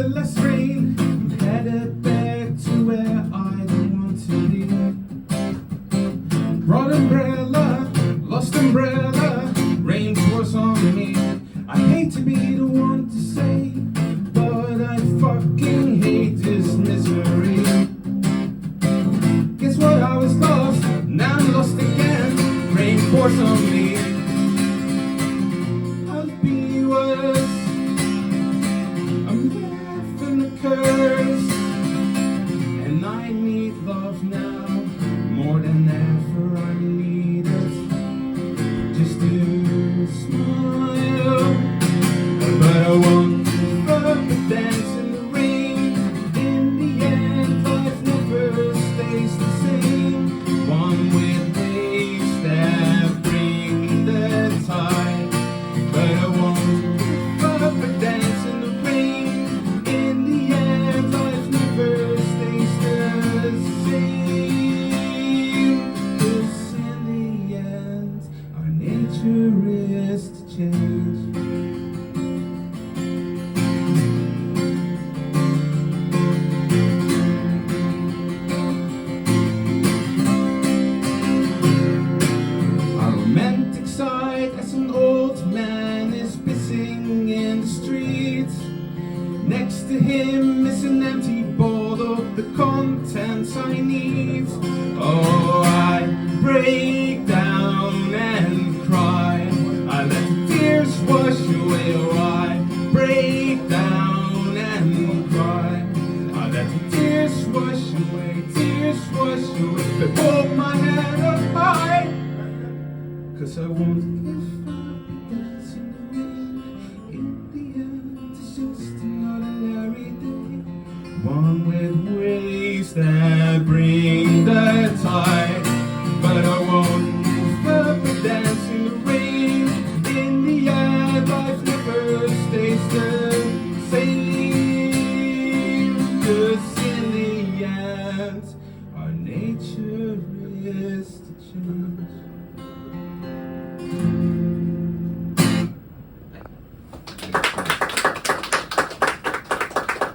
the less rain. I'm headed back to where I don't want to be. Brought umbrella, lost umbrella, rain pours on me. I hate to be the one to say, but I fucking hate this misery. Guess what, I was lost, now I'm lost again. Rain pours on me. I'll be worse. I'm laughing the curse, and I need love now more than ever. I need it just to smile, but I won't give up and dance in the rain. In the end, life never stays the same. One with waves that bring the tide, but I won't give up and dance in the rain. In the end, life never stays the same. 'Cause in the end, our nature is to change. Our romantic side as an old man is pissing in the streets. Next to him is an empty bowl of the contents I need. Oh, I break down and cry. I let the tears wash away. Oh, I break down and cry. I let the tears wash away, tears wash away. But hold my head up high, 'cause I won't give up dancing in the rain. In the end, it's just an ordinary day. One with waves that bring the tide, but I won't give up and dance in the rain. In the end, life never stays the same. 'Cause in the end, our nature is to change.